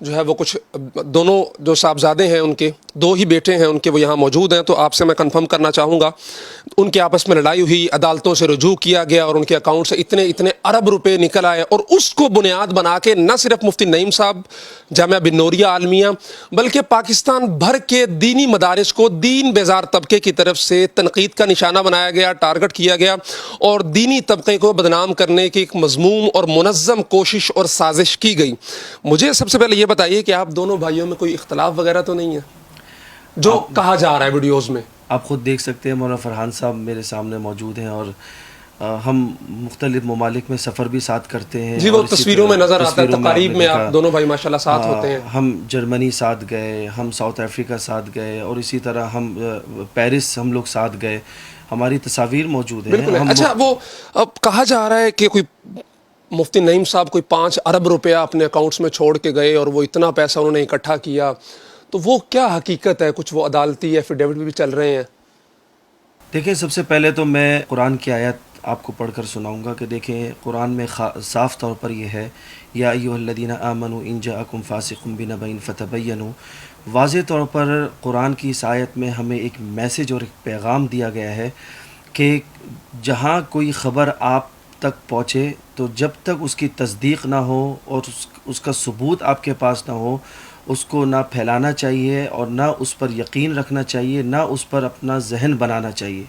جو ہے وہ کچھ دونوں جو صاحبزادے ہیں ان کے دو ہی بیٹے ہیں ان کے وہ یہاں موجود ہیں، تو آپ سے میں کنفرم کرنا چاہوں گا ان کے آپس میں لڑائی ہوئی، عدالتوں سے رجوع کیا گیا اور ان کے اکاؤنٹ سے اتنے ارب روپے نکل آئے، اور اس کو بنیاد بنا کے نہ صرف مفتی نعیم صاحب جامعہ بن نوریہ عالمیہ بلکہ پاکستان بھر کے دینی مدارس کو دین بیزار طبقے کی طرف سے تنقید کا نشانہ بنایا گیا، ٹارگٹ کیا گیا، اور دینی طبقے کو بدنام کرنے کی ایک مذموم اور منظم کوشش اور سازش کی گئی۔ مجھے سب سے پہلے یہ بتائیے کہ آپ دونوں بھائیوں میں کوئی اختلاف وغیرہ تو نہیں ہے جو کہا جا رہا ہے ویڈیوز میں؟ آپ خود دیکھ سکتے ہیں، مولانا فرحان صاحب میرے سامنے موجود ہیں، اور ہم مختلف ممالک میں سفر بھی ساتھ کرتے ہیں۔ جی وہ اور اسی تصویروں میں طرح نظر آتا ہے، تصویروں میں تقاریب آپ نے میں دیکھا، آپ دونوں بھائی ماشاءاللہ ساتھ ہوتے ہیں۔ ہم جرمنی ساتھ گئے، ہم ساؤتھ افریقہ ساتھ گئے، اور اسی طرح ہم پیرس ہم لوگ ساتھ گئے، ہماری تصاویر موجود ہیں۔ بالکل۔ اچھا وہ اب کہا جا رہا ہے کہ کوئی مفتی نعیم صاحب کوئی 5 ارب روپیہ اپنے اکاؤنٹس میں چھوڑ کے گئے اور وہ اتنا پیسہ انہوں نے اکٹھا کیا، تو وہ کیا حقیقت ہے؟ کچھ وہ عدالتی ایفیڈیوٹ بھی چل رہے ہیں؟ دیکھیں، سب سے پہلے تو میں قرآن کی آیت آپ کو پڑھ کر سناؤں گا کہ دیکھیں قرآن میں صاف طور پر یہ ہے، یا ایھا الذین آمنوا ان جاءکم فاسق بنبأ فتبینوا، واضح طور پر قرآن کی اس آیت میں ہمیں ایک میسج اور ایک پیغام دیا گیا ہے کہ جہاں کوئی خبر آپ تک پہنچے تو جب تک اس کی تصدیق نہ ہو اور اس کا ثبوت آپ کے پاس نہ ہو، اس کو نہ پھیلانا چاہیے اور نہ اس پر یقین رکھنا چاہیے، نہ اس پر اپنا ذہن بنانا چاہیے۔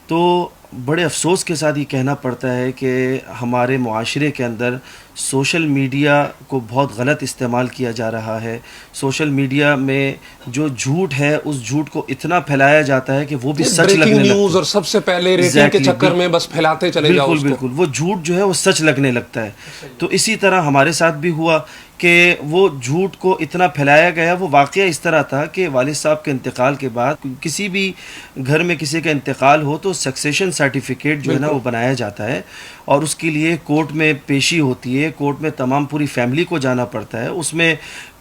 تو بڑے افسوس کے ساتھ یہ کہنا پڑتا ہے کہ ہمارے معاشرے کے اندر سوشل میڈیا کو بہت غلط استعمال کیا جا رہا ہے۔ سوشل میڈیا میں جو جھوٹ ہے اس جھوٹ کو اتنا پھیلایا جاتا ہے کہ وہ بھی سچ لگنے بریکنگ لگتا نیوز ہے۔ اور سب سے پہلے ریٹنگ کے چکر میں بس پھیلاتے چلے جاؤ اس کو۔ بالکل وہ جھوٹ جو ہے وہ سچ لگنے لگتا ہے۔ تو اسی طرح ہمارے ساتھ بھی ہوا کہ وہ جھوٹ کو اتنا پھیلایا گیا۔ وہ واقعہ اس طرح تھا کہ والد صاحب کے انتقال کے بعد کسی بھی گھر میں کسی کا انتقال ہو تو سکسیشن سرٹیفکیٹ جو ہے نا وہ بنایا جاتا ہے، اور اس کے لیے کورٹ میں پیشی ہوتی ہے، کورٹ میں تمام پوری فیملی کو جانا پڑتا ہے۔ اس میں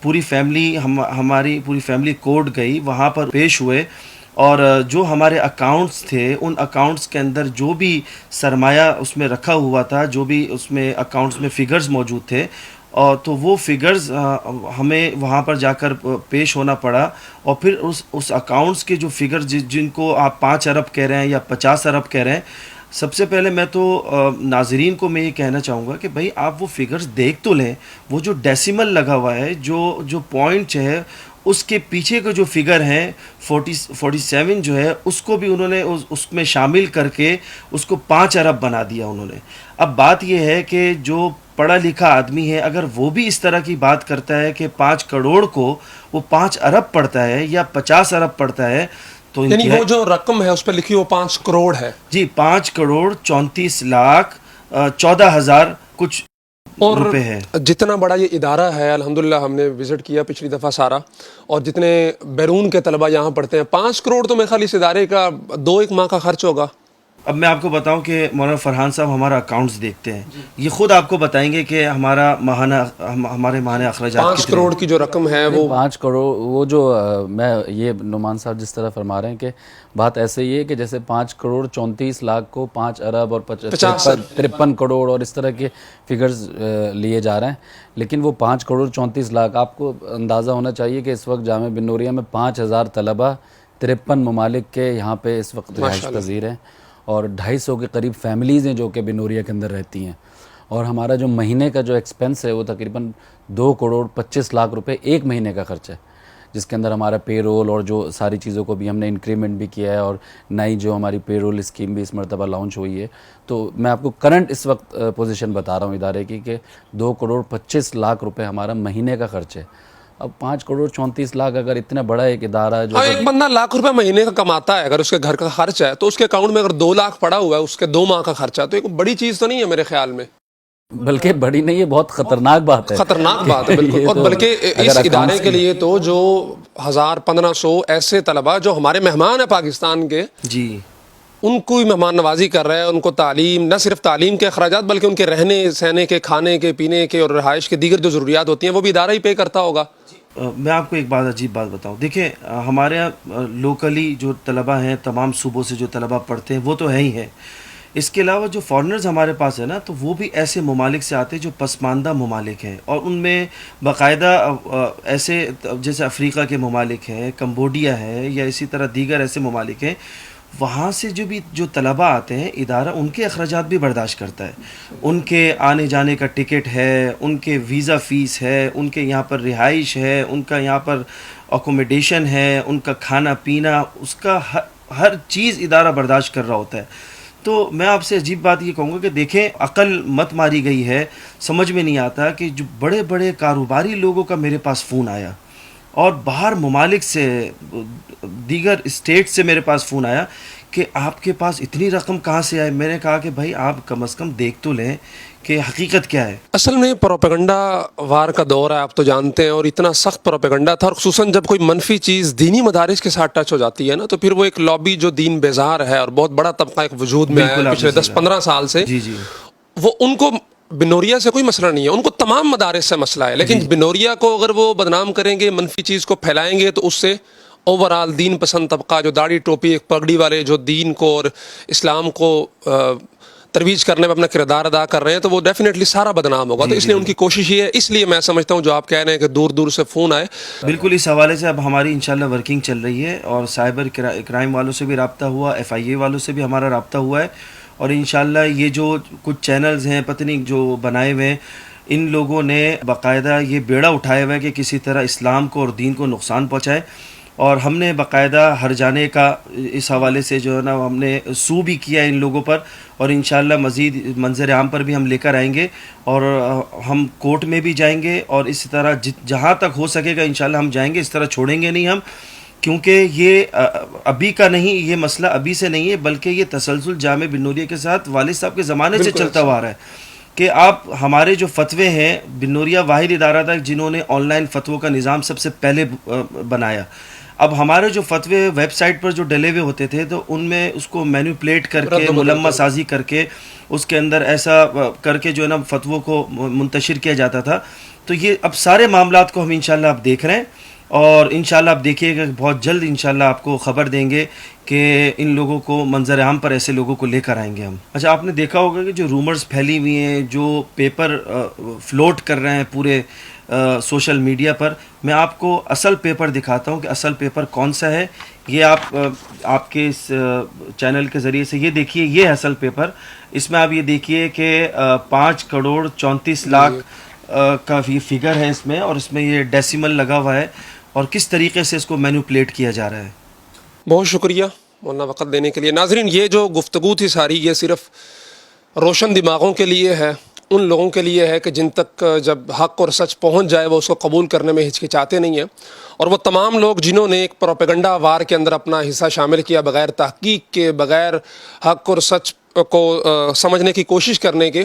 پوری فیملی ہماری پوری فیملی کورٹ گئی، وہاں پر پیش ہوئے، اور جو ہمارے اکاؤنٹس تھے ان اکاؤنٹس کے اندر جو بھی سرمایہ اس میں رکھا ہوا تھا، جو بھی اس میں اکاؤنٹس میں فگرز موجود تھے، اور تو وہ فگرز ہمیں وہاں پر جا کر پیش ہونا پڑا، اور پھر اس اکاؤنٹس کے جو فگرز جن کو آپ 5 ارب کہہ رہے ہیں یا 50 ارب کہہ رہے ہیں، سب سے پہلے میں تو ناظرین کو میں یہ کہنا چاہوں گا کہ بھائی آپ وہ فگرز دیکھ تو لیں، وہ جو ڈیسیمل لگا ہوا ہے، جو پوائنٹ ہے اس کے پیچھے کے جو فگر ہیں 47 جو ہے، اس کو بھی انہوں نے اس میں شامل کر کے اس کو 5 ارب بنا دیا انہوں نے۔ اب بات یہ ہے کہ جو پڑھا لکھا آدمی ہے اگر وہ بھی اس طرح کی بات کرتا ہے کہ 5 کروڑ کو وہ 5 ارب پڑھتا ہے یا 50 ارب پڑھتا ہے، تو یعنی وہ جو رقم ہے اس پہ لکھی وہ 5 کروڑ ہے؟ جی 5 کروڑ 34 لاکھ 14 ہزار کچھ اور روپے ہے۔ جتنا بڑا یہ ادارہ ہے، الحمدللہ ہم نے وزٹ کیا پچھلی دفعہ سارا، اور جتنے بیرون کے طلبہ یہاں پڑھتے ہیں، 5 کروڑ تو میرے خیال اس ادارے کا 2-1 ماہ کا خرچ ہوگا۔ اب میں آپ کو بتاؤں کہ مولانا فرحان صاحب ہمارا اکاؤنٹس دیکھتے ہیں، یہ خود آپ کو بتائیں گے کہ ہمارے ماہانہ اخراجات 5 کروڑ کی جو رقم ہے وہ 5 کروڑ، وہ جو میں یہ نعمان صاحب جس طرح فرما رہے ہیں کہ بات ایسے ہی ہے کہ جیسے 5 کروڑ 34 لاکھ کو 5 ارب اور 53 کروڑ اور اس طرح کے فگرز لیے جا رہے ہیں، لیکن وہ 5 کروڑ 34 لاکھ، آپ کو اندازہ ہونا چاہیے کہ اس وقت جامعہ بن نوریہ میں 5000 طلبہ 53 ممالک کے یہاں پہ اس وقت رہائش پذیر ہیں، اور 250 کے قریب فیملیز ہیں جو کہ بن نوریہ کے اندر رہتی ہیں، اور ہمارا جو مہینے کا جو ایکسپنس ہے وہ تقریباً 2 کروڑ 25 لاکھ روپے ایک مہینے کا خرچ ہے، جس کے اندر ہمارا پے رول اور جو ساری چیزوں کو بھی ہم نے انکریمنٹ بھی کیا ہے، اور نئی جو ہماری پے رول اسکیم بھی اس مرتبہ لانچ ہوئی ہے۔ تو میں آپ کو کرنٹ اس وقت پوزیشن بتا رہا ہوں ادارے کی کہ 2 کروڑ 25 لاکھ روپے ہمارا مہینے کا خرچ ہے۔ اب 5 کروڑ 34 لاکھ اگر اتنا بڑا ایک ادارہ جو ایک بندہ لاکھ روپے مہینے کا کماتا ہے، اگر اس کے گھر کا خرچ ہے تو اس کے اکاؤنٹ میں اگر 2 لاکھ پڑا ہوا ہے اس کے 2 ماہ کا خرچہ، تو ایک بڑی چیز تو نہیں ہے میرے خیال میں، بلکہ بڑی نہیں، یہ بہت خطرناک بات ہے، خطرناک بات ہے بالکل۔ اور بلکہ اس ادارے کے لیے تو جو 1500 ایسے طلبہ جو ہمارے مہمان ہیں پاکستان کے، جی ان کو بھی مہمان نوازی کر رہا ہے، ان کو تعلیم، نہ صرف تعلیم کے اخراجات بلکہ ان کے رہنے سہنے کے، کھانے کے، پینے کے اور رہائش کے دیگر جو ضروریات ہوتی ہیں وہ بھی ادارہ ہی پے کرتا ہوگا۔ میں آپ کو ایک عجیب بات بتاؤں، دیکھیں ہمارے یہاں لوکلی جو طلبہ ہیں، تمام صوبوں سے جو طلبہ پڑھتے ہیں وہ تو ہے ہی ہیں، اس کے علاوہ جو فارنرز ہمارے پاس ہے نا تو وہ بھی ایسے ممالک سے آتے ہیں جو پسماندہ ممالک ہیں، اور ان میں باقاعدہ ایسے جیسے افریقہ کے ممالک ہیں، کمبوڈیا ہے، یا اسی طرح دیگر ایسے ممالک ہیں، وہاں سے جو طلباء آتے ہیں ادارہ ان کے اخراجات بھی برداشت کرتا ہے، ان کے آنے جانے کا ٹکٹ ہے، ان کے ویزا فیس ہے، ان کے یہاں پر رہائش ہے، ان کا یہاں پر اکوموڈیشن ہے، ان کا کھانا پینا، اس کا ہر چیز ادارہ برداشت کر رہا ہوتا ہے۔ تو میں آپ سے عجیب بات یہ کہوں گا کہ دیکھیں عقل مت ماری گئی ہے، سمجھ میں نہیں آتا کہ جو بڑے بڑے کاروباری لوگوں کا میرے پاس فون آیا، اور باہر ممالک سے دیگر اسٹیٹ سے میرے پاس فون آیا کہ آپ کے پاس اتنی رقم کہاں سے آئے۔ میں نے کہا کہ بھائی آپ کم از کم دیکھ تو لیں کہ حقیقت کیا ہے۔ اصل میں پروپیگنڈا وار کا دور ہے، آپ تو جانتے ہیں، اور اتنا سخت پروپیگنڈا تھا، اور خصوصاً جب کوئی منفی چیز دینی مدارس کے ساتھ ٹچ ہو جاتی ہے نا تو پھر وہ ایک لابی جو دین بیزار ہے اور بہت بڑا طبقہ ایک وجود میں بالکل آیا آپ پچھلے نے 10-15 سال سے، جی جی وہ ان کو بنوریا سے کوئی مسئلہ نہیں ہے، ان کو تمام مدارس سے مسئلہ ہے، لیکن بنوریا کو اگر وہ بدنام کریں گے، منفی چیز کو پھیلائیں گے، تو اس سے اوورال دین پسند طبقہ جو داڑھی ٹوپی ایک پگڑی والے جو دین کو اور اسلام کو ترویج کرنے میں اپنا کردار ادا کر رہے ہیں، تو وہ ڈیفینیٹلی سارا بدنام ہوگا۔ تو اس لیے ان کی کوشش یہ ہے، اس لیے میں سمجھتا ہوں جو آپ کہہ رہے ہیں کہ دور دور سے فون آئے۔ بالکل اس حوالے سے اب ہماری انشاءاللہ ورکنگ چل رہی ہے، اور سائبر کرائم والوں سے بھی رابطہ ہوا، FIA والوں سے بھی ہمارا رابطہ ہوا ہے، اور انشاءاللہ یہ جو کچھ چینلز ہیں پتہ نہیں جو بنائے ہوئے ہیں، ان لوگوں نے باقاعدہ یہ بیڑا اٹھایا ہوا ہے کہ کسی طرح اسلام کو اور دین کو نقصان پہنچائے، اور ہم نے باقاعدہ ہر جانے کا اس حوالے سے جو ہے نا ہم نے سو بھی کیا ان لوگوں پر، اور انشاءاللہ مزید منظر عام پر بھی ہم لے کر آئیں گے، اور ہم کورٹ میں بھی جائیں گے، اور اسی طرح جہاں تک ہو سکے گا انشاءاللہ ہم جائیں گے، اس طرح چھوڑیں گے نہیں ہم، کیونکہ یہ ابھی کا نہیں، یہ مسئلہ ابھی سے نہیں ہے، بلکہ یہ تسلسل جامع بن نوریہ کے ساتھ والد صاحب کے زمانے سے چلتا ہوا رہا ہے، کہ آپ ہمارے جو فتوے ہیں، بن نوریہ واحد ادارہ تھا جنہوں نے آن لائن فتووں کا نظام سب سے پہلے بنایا۔ اب ہمارے جو فتوے ویب سائٹ پر جو ڈلے ہوئے ہوتے تھے تو ان میں اس کو مینیپولیٹ کر کے ملمہ سازی کر کے اس کے اندر ایسا کر کے جو ہے نا فتووں کو منتشر کیا جاتا تھا، تو یہ اب سارے معاملات کو ہم انشاءاللہ اب دیکھ رہے ہیں، اور انشاءاللہ آپ دیکھیے گا بہت جلد انشاءاللہ آپ کو خبر دیں گے کہ ان لوگوں کو منظر عام پر ایسے لوگوں کو لے کر آئیں گے ہم۔ اچھا آپ نے دیکھا ہوگا کہ جو رومرز پھیلی ہوئی ہیں، جو پیپر فلوٹ کر رہے ہیں پورے سوشل میڈیا پر، میں آپ کو اصل پیپر دکھاتا ہوں کہ اصل پیپر کون سا ہے۔ یہ آپ کے اس چینل کے ذریعے سے یہ دیکھیے، یہ ہے اصل پیپر۔ اس میں آپ یہ دیکھیے کہ 5 کروڑ 34 لاکھ کا یہ فگر ہے اس میں، اور اس میں یہ ڈیسیمل لگا ہوا ہے، اور کس طریقے سے اس کو مینیپولیٹ کیا جا رہا ہے۔ بہت شکریہ مولانا وقت دینے کے لیے۔ ناظرین یہ جو گفتگو تھی ساری، یہ صرف روشن دماغوں کے لیے ہے، ان لوگوں کے لیے ہے کہ جن تک جب حق اور سچ پہنچ جائے وہ اس کو قبول کرنے میں ہچکچاتے نہیں ہیں، اور وہ تمام لوگ جنہوں نے ایک پروپیگنڈا وار کے اندر اپنا حصہ شامل کیا، بغیر تحقیق کے، بغیر حق اور سچ کو سمجھنے کی کوشش کرنے کے،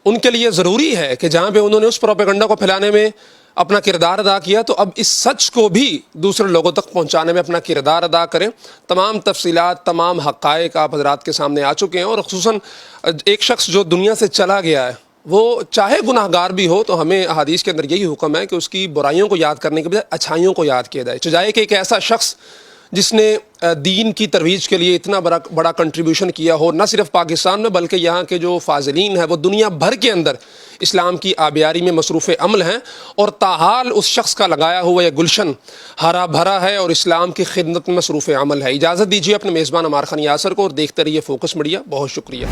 ان کے لیے ضروری ہے کہ جہاں پہ انہوں نے اس پروپیگنڈا کو پھیلانے میں اپنا کردار ادا کیا، تو اب اس سچ کو بھی دوسرے لوگوں تک پہنچانے میں اپنا کردار ادا کریں۔ تمام تفصیلات، تمام حقائق آپ حضرات کے سامنے آ چکے ہیں، اور خصوصاً ایک شخص جو دنیا سے چلا گیا ہے وہ چاہے گناہ گار بھی ہو، تو ہمیں احادیث کے اندر یہی حکم ہے کہ اس کی برائیوں کو یاد کرنے کے بجائے اچھائیوں کو یاد کیا جائے، چاہے کہ ایک ایسا شخص جس نے دین کی ترویج کے لیے اتنا بڑا کنٹریبیوشن کیا ہو، نہ صرف پاکستان میں بلکہ یہاں کے جو فاضلین ہیں وہ دنیا بھر کے اندر اسلام کی آبیاری میں مصروف عمل ہیں، اور تاحال اس شخص کا لگایا ہوا یہ گلشن ہرا بھرا ہے اور اسلام کی خدمت میں مصروف عمل ہے۔ اجازت دیجیے اپنے میزبان عمار خان یاسر کو، اور دیکھتے رہیے فوکس میڈیا۔ بہت شکریہ۔